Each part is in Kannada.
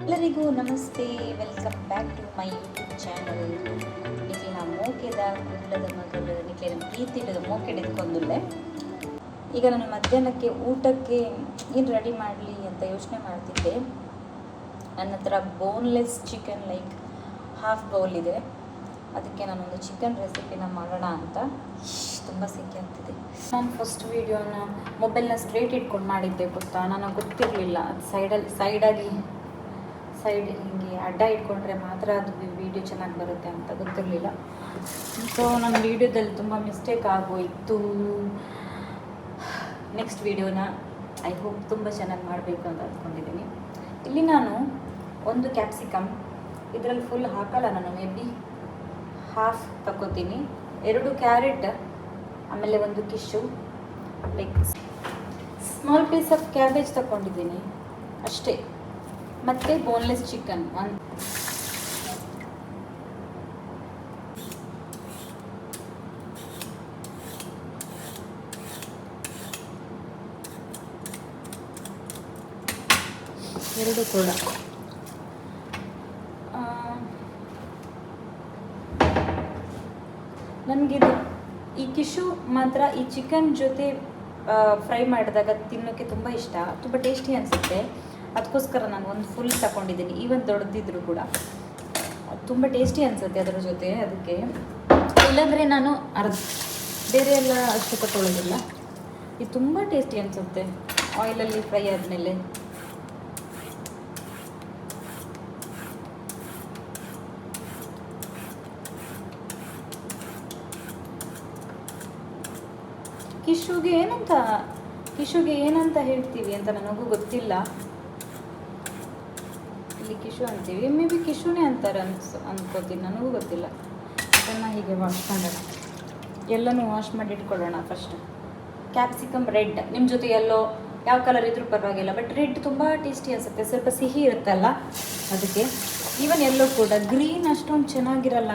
ಎಲ್ಲರಿಗೂ ನಮಸ್ತೆ, welcome back to my YouTube channel. ನಿಖಿನ ಮೋಕೆದ ಕುಲ್ಲದ ಮಗಳು ನಿಖಿನ ಪ್ರೀತಿಡದ ಮೋಕೆಡೆದ್ಕೊಂಡುಲ್ಲೆ. ಈಗ ನಾನು ಮಧ್ಯಾಹ್ನಕ್ಕೆ ಊಟಕ್ಕೆ ಏನು ರೆಡಿ ಮಾಡಲಿ ಅಂತ ಯೋಚನೆ ಮಾಡ್ತಿದ್ದೆ. ನನ್ನ ಹತ್ರ ಬೋನ್ಲೆಸ್ ಚಿಕನ್ ಹಾಫ್ ಬೌಲ್ ಇದೆ. ಅದಕ್ಕೆ ನಾನೊಂದು ಚಿಕನ್ ರೆಸಿಪಿನ ಮಾಡೋಣ ಅಂತ. ತುಂಬ ಸೆಕೆ ಆಗ್ತಿದೆ. ನಾನು ಫಸ್ಟ್ ವೀಡಿಯೋನ ಮೊಬೈಲ್ನ ಸ್ಟ್ರೇಟ್ ಇಟ್ಕೊಂಡು ಮಾಡಿದ್ದೆ ಗೊತ್ತಾ, ನನಗೆ ಗೊತ್ತಿರಲಿಲ್ಲ ಅದು ಸೈಡಾಗಿ ಹಿಂಗೆ ಅಡ್ಡ ಇಟ್ಕೊಂಡ್ರೆ ಮಾತ್ರ ಅದು ವೀಡಿಯೋ ಚೆನ್ನಾಗಿ ಬರುತ್ತೆ ಅಂತ ಗೊತ್ತಿರಲಿಲ್ಲ. ಸೊ ನನ್ನ ವೀಡಿಯೋದಲ್ಲಿ ತುಂಬ ಮಿಸ್ಟೇಕ್ ಆಗೋಯಿತು. ನೆಕ್ಸ್ಟ್ ವೀಡಿಯೋನ ಐ ಹೋಪ್ ತುಂಬ ಚೆನ್ನಾಗಿ ಮಾಡಬೇಕು ಅಂತ ಅಂದ್ಕೊಂಡಿದ್ದೀನಿ. ಇಲ್ಲಿ ನಾನು ಒಂದು ಕ್ಯಾಪ್ಸಿಕಮ್, ಇದರಲ್ಲಿ ಫುಲ್ ಹಾಕಲ್ಲ, ನಾನು ಮೇ ಬಿ ಹಾಫ್ ತಗೋತೀನಿ. 2 ಕ್ಯಾರೆಟ್, ಆಮೇಲೆ ಒಂದು Kishu, small piece of cabbage ತಗೊಂಡಿದ್ದೀನಿ ಅಷ್ಟೇ. ಮತ್ತು ಬೋನ್ಲೆಸ್ ಚಿಕನ್ ಎರಡು ಕೂಡ. ನನಗಿದು ಈ ಕಿಶು ಮಾತ್ರ ಈ ಚಿಕನ್ ಜೊತೆ ಫ್ರೈ ಮಾಡಿದಾಗ ತಿನ್ನೋಕ್ಕೆ ತುಂಬ ಇಷ್ಟ, ತುಂಬ ಟೇಸ್ಟಿ ಅನಿಸುತ್ತೆ. ಅದಕ್ಕೋಸ್ಕರ ನಾನು ಒಂದು ಫುಲ್ ತಗೊಂಡಿದ್ದೀನಿ. ಈವನ್ ದೊಡ್ಡದಿದ್ರು ಕೂಡ ತುಂಬ ಟೇಸ್ಟಿ ಅನಿಸುತ್ತೆ ಅದರ ಜೊತೆ. ಅದಕ್ಕೆ ಇಲ್ಲಾಂದರೆ ನಾನು ಬೇರೆ ಎಲ್ಲ ಅಷ್ಟು ತಗೊಳ್ಳೋದಿಲ್ಲ. ಇದು ತುಂಬ ಟೇಸ್ಟಿ ಅನಿಸುತ್ತೆ ಆಯಿಲಲ್ಲಿ ಫ್ರೈ ಆದಮೇಲೆ. ಕಿಶುಗೆ ಏನಂತ ಹೇಳ್ತೀವಿ ಅಂತ ನನಗೂ ಗೊತ್ತಿಲ್ಲ. ಇಲ್ಲಿ ಕಿಶು ಅಂತೀವಿ, ಮೇ ಬಿ ಕಿಶುನೇ ಅಂತಾರೆ ಅನ್ಕೋತೀನಿ, ನನಗೂ ಗೊತ್ತಿಲ್ಲ. ಅದನ್ನು ಹೀಗೆ ವಾಶ್ ಮಾಡೋಣ, ಎಲ್ಲನೂ ವಾಶ್ ಮಾಡಿ ಇಟ್ಕೊಳ್ಳೋಣ ಫಸ್ಟ್. ಕ್ಯಾಪ್ಸಿಕಮ್ ರೆಡ್, ನಿಮ್ಮ ಜೊತೆ ಎಲ್ಲೋ ಯಾವ ಕಲರ್ ಇದ್ರೂ ಪರವಾಗಿಲ್ಲ, ಬಟ್ ರೆಡ್ ತುಂಬ ಟೇಸ್ಟಿ ಅನಿಸುತ್ತೆ, ಸ್ವಲ್ಪ ಸಿಹಿ ಇರುತ್ತಲ್ಲ ಅದಕ್ಕೆ. ಈವನ್ ಎಲ್ಲೋ ಕೂಡ. ಗ್ರೀನ್ ಅಷ್ಟೊಂದು ಚೆನ್ನಾಗಿರಲ್ಲ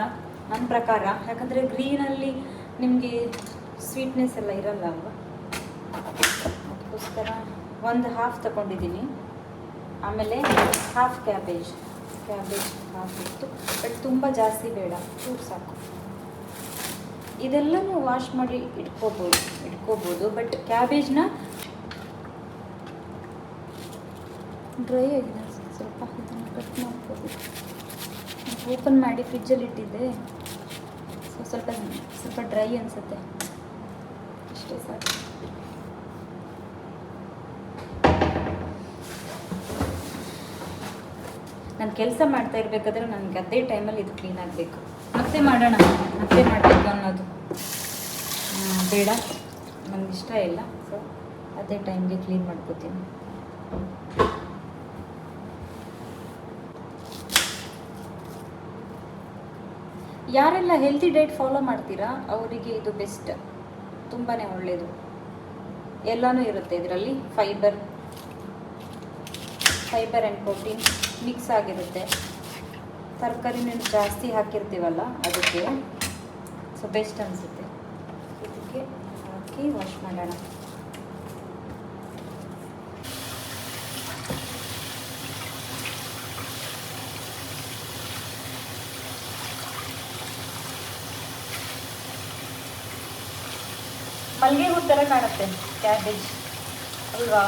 ನನ್ನ ಪ್ರಕಾರ, ಯಾಕಂದರೆ ಗ್ರೀನಲ್ಲಿ ನಿಮಗೆ ಸ್ವೀಟ್ನೆಸ್ ಎಲ್ಲ ಇರಲ್ಲ ಅಲ್ವಾ. ಅದಕ್ಕೋಸ್ಕರ ಒಂದು ಹಾಫ್ ತಗೊಂಡಿದ್ದೀನಿ. ಆಮೇಲೆ ಹಾಫ್ ಕ್ಯಾಬೇಜ್ ಹಾಫ್ ಇತ್ತು, ಬಟ್ ತುಂಬ ಜಾಸ್ತಿ ಬೇಡ, ಚೂರು ಸಾಕು. ಇದೆಲ್ಲನೂ ವಾಶ್ ಮಾಡಿ ಇಟ್ಕೋಬೋದು, ಬಟ್ ಕ್ಯಾಬೇಜ್ನ ಡ್ರೈ ಆಗಿದೆ ಸ್ವಲ್ಪ, ಇದನ್ನು ಕಟ್ ಮಾಡ್ಕೋಬೇಕು. ಓಪನ್ ಮಾಡಿ ಫ್ರಿಜ್ಜಲ್ಲಿ ಇಟ್ಟಿದ್ದೆ, ಸ್ವಲ್ಪ ಡ್ರೈ ಅನಿಸುತ್ತೆ, ಅಷ್ಟೇ ಸಾಕು. ನಾನು ಕೆಲಸ ಮಾಡ್ತಾ ಇರಬೇಕಾದ್ರೆ ನನಗೆ ಅದೇ ಟೈಮಲ್ಲಿ ಇದು ಕ್ಲೀನ್ ಆಗಬೇಕು. ಮತ್ತೆ ಮಾಡಬೇಕು ಅನ್ನೋದು ಬೇಡ, ನನಗೆ ಇಷ್ಟ ಇಲ್ಲ. ಸೊ ಅದೇ ಟೈಮ್ಗೆ ಕ್ಲೀನ್ ಮಾಡ್ಕೋತೀನಿ. ಯಾರೆಲ್ಲ ಹೆಲ್ತಿ ಡಯಟ್ ಫಾಲೋ ಮಾಡ್ತೀರಾ ಅವರಿಗೆ ಇದು ಬೆಸ್ಟ್, ತುಂಬಾ ಒಳ್ಳೆಯದು. ಎಲ್ಲನೂ ಇರುತ್ತೆ ಇದರಲ್ಲಿ, ಫೈಬರ್ ಆ್ಯಂಡ್ ಪ್ರೋಟೀನ್ ಮಿಕ್ಸ್ ಆಗಿರುತ್ತೆ. ತರಕಾರಿನೂ ಜಾಸ್ತಿ ಹಾಕಿರ್ತೀವಲ್ಲ ಅದಕ್ಕೆ, ಸೊ ಬೆಸ್ಟ್ ಅನಿಸುತ್ತೆ. ಇದಕ್ಕೆ ಹಾಕಿ ವಾಶ್ ಮಾಡೋಣ. ಮಲ್ಲಿಗೆ ಹೂ ಥರ ಕಾಣುತ್ತೆ ಕ್ಯಾಬೇಜ್ ಅಲ್ವಾ,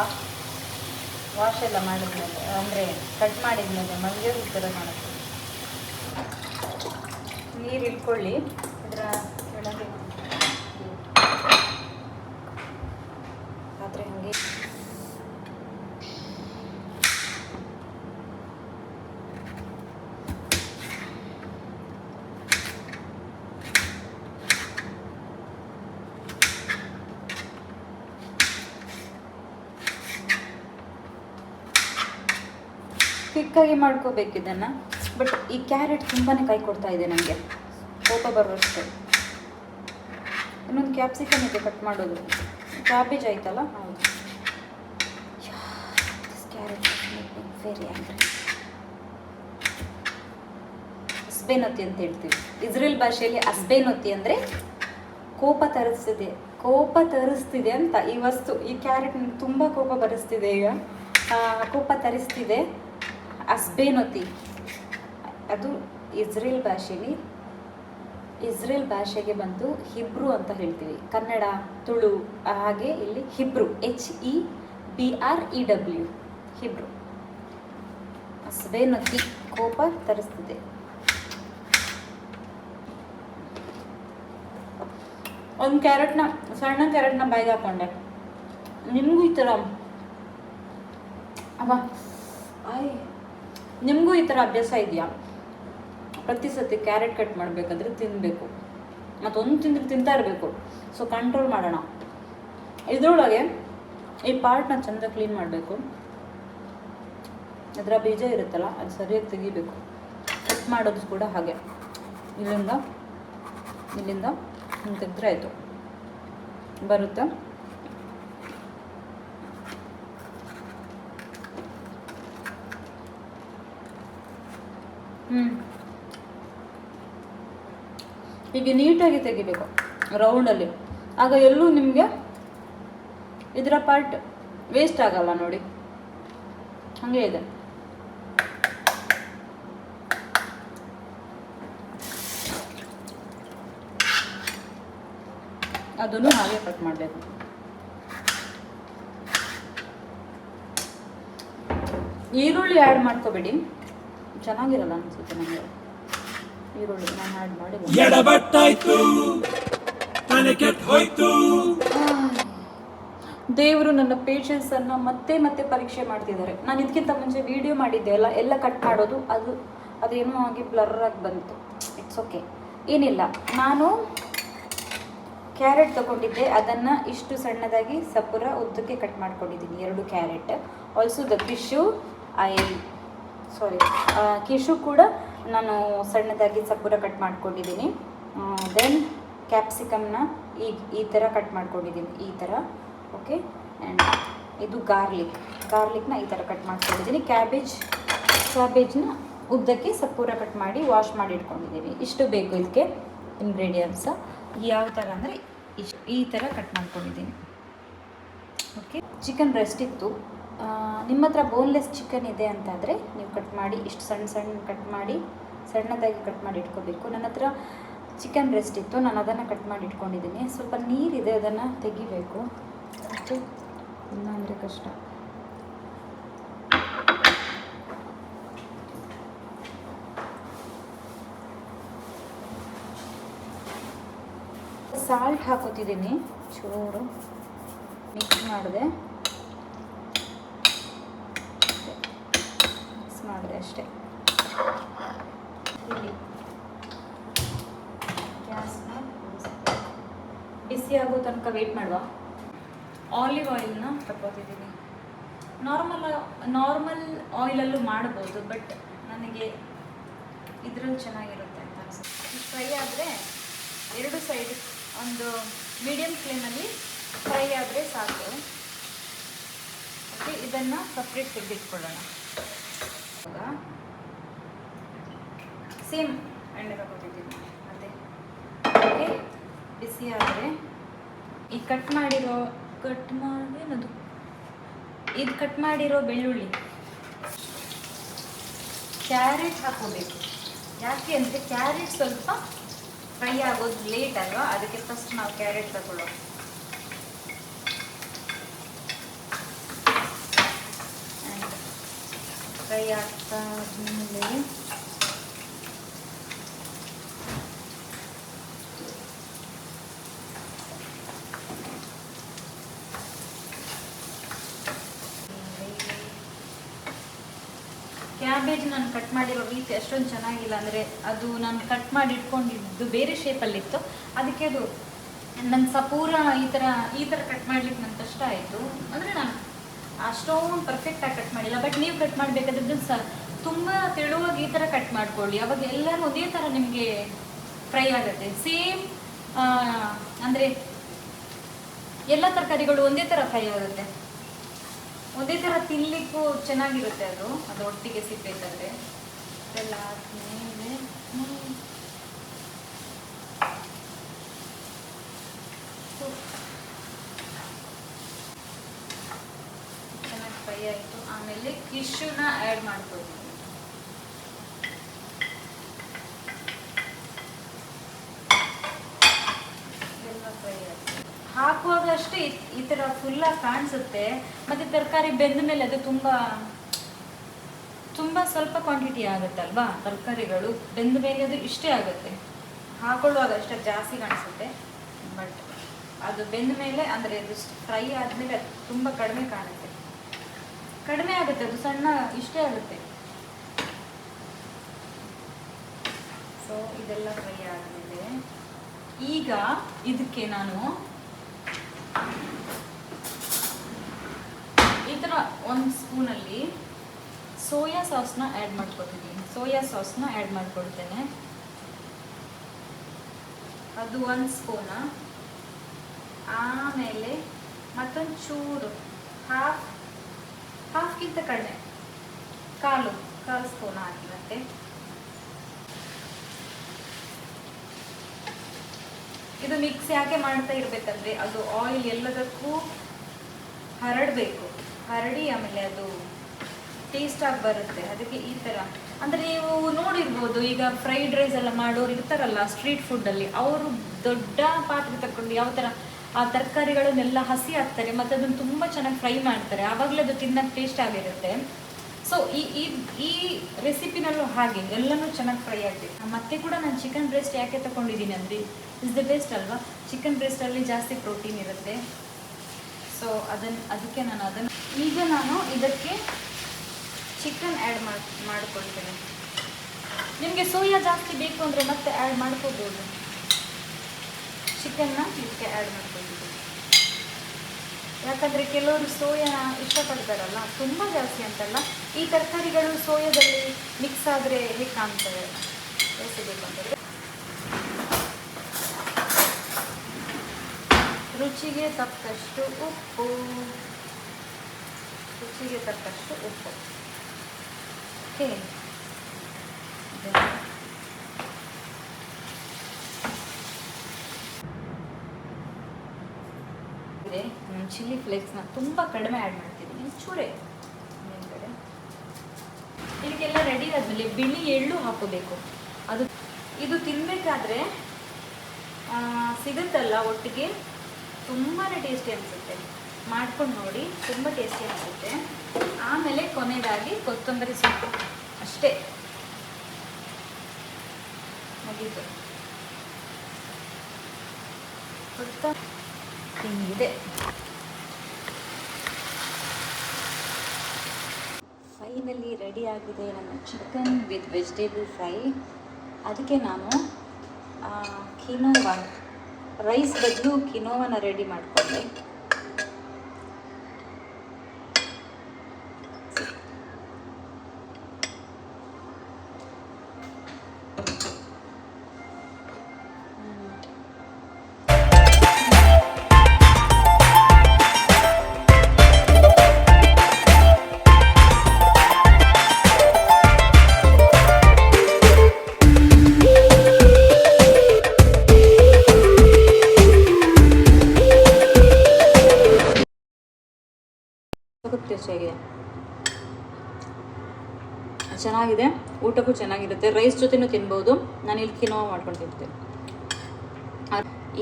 ವಾಶ್ ಎಲ್ಲ ಮಾಡಿದ್ಮೇಲೆ, ಅಂದರೆ ಕಟ್ ಮಾಡಿದ್ಮೇಲೆ ಮಲ್ಲಿಗೆ ಹೂ ಥರ ಕಾಣುತ್ತೆ. ನೀರು ಇಟ್ಕೊಳ್ಳಿ ಇದರ ಕೆಳಗೆ, ಪಾತ್ರೆ ಹಾಗೆ. ಕ್ವಿಕ್ಕಾಗಿ ಮಾಡ್ಕೋಬೇಕು ಇದನ್ನು. ಬಟ್ ಈ ಕ್ಯಾರೆಟ್ ತುಂಬಾ ಕೈ ಕೊಡ್ತಾ ಇದೆ ನನಗೆ, ಕೋಪ ಬರುವಷ್ಟು. ಇನ್ನೊಂದು ಕ್ಯಾಪ್ಸಿಕಮ್ ಇದೆ ಕಟ್ ಮಾಡೋದು. ಕ್ಯಾಬೇಜ್ ಆಯ್ತಲ್ಲ, ಹೌದು. Carrot very angry. ಹಸ್ಬೇನೊತ್ತಿ ಅಂತ ಹೇಳ್ತೀವಿ ಇಸ್ರೇಲ್ ಭಾಷೆಯಲ್ಲಿ. ಹಸ್ಬೇನೊತ್ತಿ ಅಂದರೆ ಕೋಪ ತರಿಸ್ತಿದೆ ಅಂತ ಈ ವಸ್ತು. ಈ ಕ್ಯಾರೆಟ್ ತುಂಬ ಕೋಪ ಬರಿಸ್ತಿದೆ ಈಗ, ಕೋಪ ತರಿಸ್ತಿದೆ. ಅಸ್ಬೇನೊತಿ, ಅದು ಇಸ್ರೇಲ್ ಭಾಷೆಗೆ ಬಂದು ಹಿಬ್ರು ಅಂತ ಹೇಳ್ತೀವಿ. ಕನ್ನಡ, ತುಳು ಹಾಗೆ ಇಲ್ಲಿ ಹಿಬ್ರು, HEBREW, ಹಿಬ್ರು. ಅಸ್ಬೇನೊತಿ ಕೋಪ ತರಿಸ್ತಿದೆ. ಒಂದು ಸಣ್ಣ ಕ್ಯಾರೆಟ್ನ ಬಾಯಿಗೆ ಹಾಕೊಂಡೆ. ನಿಮಗೂ ಈ ಥರ ನಿಮಗೂ ಈ ಥರ ಅಭ್ಯಾಸ ಇದೆಯಾ? ಪ್ರತಿ ಸತಿ ಕ್ಯಾರೆಟ್ ಕಟ್ ಮಾಡಬೇಕಾದ್ರೆ ತಿನ್ನಬೇಕು, ಮತ್ತೊಂದು ತಿಂದರೆ ತಿಂತಾ ಇರಬೇಕು. ಸೊ ಕಂಟ್ರೋಲ್ ಮಾಡೋಣ. ಇದರೊಳಗೆ ಈ ಪಾರ್ಟ್ನ ಚೆಂದ ಕ್ಲೀನ್ ಮಾಡಬೇಕು. ಅದರ ಬೀಜ ಇರುತ್ತಲ್ಲ, ಅದು ಸರಿಯಾಗಿ ತೆಗಿಬೇಕು. ಕಟ್ ಮಾಡೋದು ಕೂಡ ಹಾಗೆ, ಇಲ್ಲಿಂದ ಹಿಂಗೆ ತೆಗೆದ್ರೆ ಆಯಿತು, ಬರುತ್ತೆ. ಹೀಗೆ ನೀಟಾಗಿ ತೆಗಿಬೇಕು ರೌಂಡಲ್ಲಿ, ಆಗ ಎಲ್ಲೂ ನಿಮಗೆ ಇದರ ಪಾರ್ಟ್ ವೇಸ್ಟ್ ಆಗಲ್ಲ. ನೋಡಿ, ಹಾಗೆ ಇದೆ. ಅದನ್ನು ಹಾಗೆ ಕಟ್ ಮಾಡಬೇಕು. ಈರುಳ್ಳಿ ಆ್ಯಡ್ ಮಾಡ್ಕೋಬೇಡಿ, ಚೆನ್ನಾಗಿರಲ್ಲ ಅನ್ಸುತ್ತೆ ನನಗೆ. ಈರುಳ್ಳಿ ನಾನು ಆ್ಯಡ್ ಮಾಡಿ ದೇವರು ನನ್ನ ಪೇಷನ್ಸನ್ನು ಮತ್ತೆ ಪರೀಕ್ಷೆ ಮಾಡ್ತಿದ್ದಾರೆ. ನಾನು ಇದಕ್ಕಿಂತ ಮುಂಚೆ ವಿಡಿಯೋ ಮಾಡಿದ್ದೆ ಎಲ್ಲ ಕಟ್ ಮಾಡೋದು, ಅದೇನೋ ಆಗಿ ಬ್ಲರ್ ಆಗಿ ಬಂತು. ಇಟ್ಸ್ ಓಕೆ, ಏನಿಲ್ಲ. ನಾನು ಕ್ಯಾರೆಟ್ ತಗೊಂಡಿದ್ದೆ, ಅದನ್ನು ಇಷ್ಟು ಸಣ್ಣದಾಗಿ ಸಪುರ ಉದ್ದಕ್ಕೆ ಕಟ್ ಮಾಡ್ಕೊಂಡಿದ್ದೀನಿ, 2 ಕ್ಯಾರೆಟ್. ಆಲ್ಸೋ ದ ಕಿಶು ಕೂಡ ನಾನು ಸಣ್ಣದಾಗಿ ಸಪುರ ಕಟ್ ಮಾಡ್ಕೊಂಡಿದ್ದೀನಿ. ದೆನ್ ಕ್ಯಾಪ್ಸಿಕಮ್ನ ಈ ಥರ ಕಟ್ ಮಾಡ್ಕೊಂಡಿದ್ದೀನಿ, ಈ ಥರ. ಓಕೆ, ಆ್ಯಂಡ್ ಇದು ಗಾರ್ಲಿಕ್ನ ಈ ಥರ ಕಟ್ ಮಾಡ್ಕೊಂಡಿದ್ದೀನಿ. ಕ್ಯಾಬೇಜ್ನ ಉದ್ದಕ್ಕೆ ಸಪೂರ ಕಟ್ ಮಾಡಿ ವಾಶ್ ಮಾಡಿ ಇಟ್ಕೊಂಡಿದ್ದೀನಿ. ಇಷ್ಟು ಬೇಕು ಇದಕ್ಕೆ ಇಂಗ್ರೀಡಿಯೆಂಟ್ಸ್. ಯಾವ ಥರ ಅಂದರೆ ಈ ಥರ ಕಟ್ ಮಾಡ್ಕೊಂಡಿದ್ದೀನಿ. ಓಕೆ, ಚಿಕನ್ ಬ್ರೆಸ್ಟ್ ಇತ್ತು. ನಿಮ್ಮ ಹತ್ರ ಬೋನ್ಲೆಸ್ ಚಿಕನ್ ಇದೆ ಅಂತಾದರೆ ನೀವು ಕಟ್ ಮಾಡಿ ಇಷ್ಟು ಸಣ್ಣದಾಗಿ ಕಟ್ ಮಾಡಿ ಇಟ್ಕೋಬೇಕು. ನನ್ನ ಹತ್ರ ಚಿಕನ್ ಬ್ರೆಸ್ಟ್ ಇತ್ತು, ನಾನು ಅದನ್ನು ಕಟ್ ಮಾಡಿ ಇಟ್ಕೊಂಡಿದ್ದೀನಿ. ಸ್ವಲ್ಪ ನೀರಿದೆ, ಅದನ್ನು ತೆಗಿಬೇಕು ಅಷ್ಟೇ, ಇಲ್ಲ ಅಂದರೆ ಕಷ್ಟ. ಸಾಲ್ಟ್ ಹಾಕೋತಿದ್ದೀನಿ, ಚೂರು ಮಿಕ್ಸ್ ಮಾಡಿದೆ ಅಷ್ಟೇ. ಇಲ್ಲಿ ಗ್ಯಾಸ್ನ ಬಿಸಿ ಆಗೋ ತನಕ ವೇಟ್ ಮಾಡುವ. ಆಲಿವ್ ಆಯಿಲ್ನ ತಗೋತಿದ್ದೀನಿ. ನಾರ್ಮಲ್ ಆಯಿಲಲ್ಲೂ ಮಾಡ್ಬೋದು, ಬಟ್ ನನಗೆ ಇದರಲ್ಲಿ ಚೆನ್ನಾಗಿರುತ್ತೆ ಅಂತ ಅನಿಸುತ್ತೆ. ಫ್ರೈ ಆದರೆ 2 ಸೈಡ್ ಒಂದು ಮೀಡಿಯಮ್ ಫ್ಲೇಮಲ್ಲಿ ಫ್ರೈ ಆದರೆ ಸಾಕು. ಓಕೆ, ಇದನ್ನು ಸಪ್ರೇಟ್ ತೆಗೆದಿಟ್ಕೊಳ್ಳೋಣ. ಸೇಮ್ ಎಣ್ಣೆ ತಗೋತಿದ್ದೀನಿ ಮತ್ತೆ. ಓಕೆ, ಬಿಸಿ ಆದರೆ ಈ ಕಟ್ ಮಾಡಿರೋ ಬೆಳ್ಳುಳ್ಳಿ, ಕ್ಯಾರೆಟ್ ಹಾಕೋಬೇಕು. ಯಾಕೆ ಅಂದರೆ ಕ್ಯಾರೆಟ್ ಸ್ವಲ್ಪ ಫ್ರೈ ಆಗೋದು ಲೇಟ್ ಅಲ್ವಾ, ಅದಕ್ಕೆ ಫಸ್ಟ್ ನಾವು ಕ್ಯಾರೆಟ್ ತಗೊಳ್ಳೋ. ಫ್ರೈ ಆಗ್ತಾ ಆದಮೇಲೆ ಕ್ಯಾಬೇಜ್ ನಾನು ಕಟ್ ಮಾಡಿರೋ ರೀತಿ ಅಷ್ಟೊಂದು ಚೆನ್ನಾಗಿಲ್ಲ. ಅಂದರೆ ಅದು ನಾನು ಕಟ್ ಮಾಡಿ ಇಟ್ಕೊಂಡಿದ್ದು ಬೇರೆ ಶೇಪಲ್ಲಿತ್ತು, ಅದಕ್ಕೆ ಅದು ನನ್ನ ಸಪೂರ ಈ ಥರ ಕಟ್ ಮಾಡ್ಲಿಕ್ಕೆ ನನ್ನ ಕಷ್ಟ ಆಯಿತು. ಅಂದರೆ ನಾನು ಅಷ್ಟೊಂದು ಪರ್ಫೆಕ್ಟಾಗಿ ಕಟ್ ಮಾಡಿಲ್ಲ. ಬಟ್ ನೀವು ಕಟ್ ಮಾಡಬೇಕಾದ್ರೆ ತುಂಬ ತೆಳುವಾಗಿ ಈ ಥರ ಕಟ್ ಮಾಡ್ಕೊಳ್ಳಿ, ಅವಾಗ ಎಲ್ಲರೂ ಒಂದೇ ಥರ ನಿಮಗೆ ಫ್ರೈ ಆಗುತ್ತೆ. ಸೇಮ್ ಅಂದರೆ ಎಲ್ಲ ತರಕಾರಿಗಳು ಒಂದೇ ಥರ ಫ್ರೈ ಆಗುತ್ತೆ, ಒಂದೇ ಥರ ತಿನ್ನಲಿಕ್ಕೂ ಚೆನ್ನಾಗಿರುತ್ತೆ. ಅದು ಒಟ್ಟಿಗೆ ಸಿಗಬೇಕಾದ್ರೆ ಎಲ್ಲ ಆದಮೇಲೆ ಚೆನ್ನಾಗಿ ಫ್ರೈ ಆಯಿತು. ಆಮೇಲೆ ಕಿಶುನ ಆ್ಯಡ್ ಮಾಡ್ಕೊಳ್ತೀನಿ. ನೋಡುವಷ್ಟು ಈ ಥರ ಫುಲ್ಲಾಗಿ ಕಾಣಿಸುತ್ತೆ. ಮತ್ತು ತರಕಾರಿ ಬೆಂದ ಮೇಲೆ ಅದು ತುಂಬ ಸ್ವಲ್ಪ ಕ್ವಾಂಟಿಟಿ ಆಗುತ್ತಲ್ವಾ, ತರಕಾರಿಗಳು ಬೆಂದ ಮೇಲೆ ಅದು ಇಷ್ಟೇ ಆಗುತ್ತೆ. ಹಾಕೊಳ್ಳುವಾಗ ಅಷ್ಟೇ ಜಾಸ್ತಿ ಕಾಣಿಸುತ್ತೆ, ಬಟ್ ಅದು ಬೆಂದ ಮೇಲೆ ಅಂದರೆ ಅದು ಫ್ರೈ ಆದಮೇಲೆ ಅದು ತುಂಬ ಕಡಿಮೆ ಕಾಣುತ್ತೆ, ಕಡಿಮೆ ಆಗುತ್ತೆ, ಅದು ಸಣ್ಣ ಇಷ್ಟೇ ಆಗುತ್ತೆ. ಸೊ ಇದೆಲ್ಲ ಫ್ರೈ ಆದಮೇಲೆ ಈಗ ಇದಕ್ಕೆ ನಾನು ಈ ಥರ 1 ಸ್ಪೂನಲ್ಲಿ ಸೋಯಾ ಸಾಸ್ನ ಆ್ಯಡ್ ಮಾಡ್ಕೊತಿದ್ದೀನಿ. ಸೋಯಾ ಸಾಸ್ನ ಆ್ಯಡ್ ಮಾಡ್ಕೊಳ್ತೇನೆ. ಅದು 1 ಸ್ಪೂನ. ಆಮೇಲೆ ಮತ್ತೊಂದು ಚೂರು ಹಾಫ್ಗಿಂತ ಕಡಿಮೆ ಕಾಲು ಸ್ಪೂನ್ ಹಾಕಿ. ಮತ್ತೆ ಇದು ಮಿಕ್ಸ್ ಯಾಕೆ ಮಾಡ್ತಾ ಇರ್ಬೇಕಂದ್ರೆ ಅದು ಆಯಿಲ್ ಎಲ್ಲದಕ್ಕೂ ಹರಡಿ ಆಮೇಲೆ ಅದು ಟೇಸ್ಟ್ ಆಗಿ ಬರುತ್ತೆ. ಅದಕ್ಕೆ ಈ ಥರ ಅಂದರೆ ನೀವು ನೋಡಿರ್ಬೋದು, ಈಗ ಫ್ರೈಡ್ ರೈಸ್ ಎಲ್ಲ ಮಾಡೋರು ಇರ್ತಾರಲ್ಲ ಸ್ಟ್ರೀಟ್ ಫುಡ್ಡಲ್ಲಿ, ಅವರು ದೊಡ್ಡ ಪಾತ್ರೆ ತಗೊಂಡು ಯಾವ ಥರ ಆ ತರಕಾರಿಗಳನ್ನೆಲ್ಲ ಹಸಿ ಹಾಕ್ತಾರೆ ಮತ್ತು ಅದನ್ನು ತುಂಬ ಚೆನ್ನಾಗಿ ಫ್ರೈ ಮಾಡ್ತಾರೆ, ಆವಾಗಲೇ ಅದು ತಿನ್ನೋಕ್ಕೆ ಟೇಸ್ಟ್ ಆಗಿರುತ್ತೆ. ಸೊ ಈ ರೆಸಿಪಿನಲ್ಲೂ ಹಾಗೆ ಎಲ್ಲನೂ ಚೆನ್ನಾಗಿ ಫ್ರೈ ಆಗಬೇಕು. ಮತ್ತೆ ಕೂಡ ನಾನು ಚಿಕನ್ ಬ್ರೆಸ್ಟ್ ಯಾಕೆ ತಗೊಂಡಿದ್ದೀನಿ ಅಂದರೆ ಇಸ್ ದ ಬೆಸ್ಟ್ ಅಲ್ವಾ. ಚಿಕನ್ ಬ್ರೆಸ್ಟಲ್ಲಿ ಜಾಸ್ತಿ ಪ್ರೋಟೀನ್ ಇರುತ್ತೆ. ಸೊ ಅದಕ್ಕೆ ನಾನು ಈಗ ನಾನು ಇದಕ್ಕೆ ಚಿಕನ್ ಆ್ಯಡ್ ಮಾಡ್ಕೊಳ್ತೇನೆ. ನಿಮಗೆ ಸೋಯಾ ಜಾಸ್ತಿ ಬೇಕು ಅಂದರೆ ಮತ್ತೆ ಆ್ಯಡ್ ಮಾಡ್ಕೋಬೋದು. ಚಿಕನ್ನ ಇದಕ್ಕೆ ಆ್ಯಡ್ ಮಾಡ್ಕೊಂಡಿದ್ದೀನಿ. ಯಾಕಂದರೆ ಕೆಲವರು ಸೋಯಾ ಇಷ್ಟಪಡ್ತಾರಲ್ಲ, ತುಂಬ ಜಾಸ್ತಿ ಅಂತಲ್ಲ. ಈ ತರಕಾರಿಗಳು ಸೋಯಾದಲ್ಲಿ ಮಿಕ್ಸ್ ಆದರೆ ಹೇಗೆ ಕಾಣ್ತವೆ ಬೇಕು ಅಂತಂದರೆ ರುಚಿಗೆ ತಕ್ಕಷ್ಟು ಉಪ್ಪು. ಓಕೆ, ಚಿಲ್ಲಿ ಫ್ಲೇಕ್ಸ್ನ ತುಂಬ ಕಡಿಮೆ ಆ್ಯಡ್ ಮಾಡ್ತಿದ್ದೀನಿ, ಚೂರೇ ಮೇಲ್ಗಡೆ. ಇದಕ್ಕೆಲ್ಲ ರೆಡಿ ಆದಮೇಲೆ ಬಿಳಿ ಎಳ್ಳು ಹಾಕೋಬೇಕು. ಇದು ತಿನ್ನಬೇಕಾದ್ರೆ ಸಿಗುತ್ತಲ್ಲ ಒಟ್ಟಿಗೆ, ತುಂಬಾ ಟೇಸ್ಟಿ ಅನಿಸುತ್ತೆ. ಮಾಡ್ಕೊಂಡು ನೋಡಿ, ತುಂಬ ಟೇಸ್ಟಿ ಅನಿಸುತ್ತೆ. ಆಮೇಲೆ ಕೊನೆಯದಾಗಿ ಕೊತ್ತಂಬರಿ ಸೊಪ್ಪು, ಅಷ್ಟೇ, ಮುಗೀತು. ಹಿಂಗಿದೆ. ಫೈನಲಿ ರೆಡಿ ಆಗಿದೆ ನನ್ನ ಚಿಕನ್ ವಿತ್ ವೆಜಿಟೇಬಲ್ ಫ್ರೈ. ಅದಕ್ಕೆ ನಾನು ಕಿನೋವಾ, ರೈಸ್ ಬದಲು ಕಿನೋವಾನ ರೆಡಿ ಮಾಡಿಕೊಂಡೆ. ಚೆನ್ನಾಗಿದೆ, ಊಟಕ್ಕೂ ಚೆನ್ನಾಗಿರುತ್ತೆ, ರೈಸ್ ಜೊತೆನೂ ತಿನ್ಬೋದು. ನಾನು ಇಲ್ಲಿ ಕಿನೋವಾ ಮಾಡ್ಕೊಂಡು ತಿಂತೇನೆ.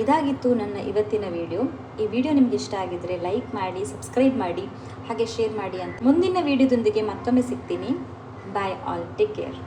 ಇದಾಗಿತ್ತು ನನ್ನ ಇವತ್ತಿನ ವಿಡಿಯೋ. ಈ ವಿಡಿಯೋ ನಿಮ್ಗೆ ಇಷ್ಟ ಆಗಿದ್ರೆ ಲೈಕ್ ಮಾಡಿ, ಸಬ್ಸ್ಕ್ರೈಬ್ ಮಾಡಿ, ಹಾಗೆ ಶೇರ್ ಮಾಡಿ ಅಂತ. ಮುಂದಿನ ವಿಡಿಯೋದೊಂದಿಗೆ ಮತ್ತೊಮ್ಮೆ ಸಿಗ್ತೀನಿ. Bye all, take care.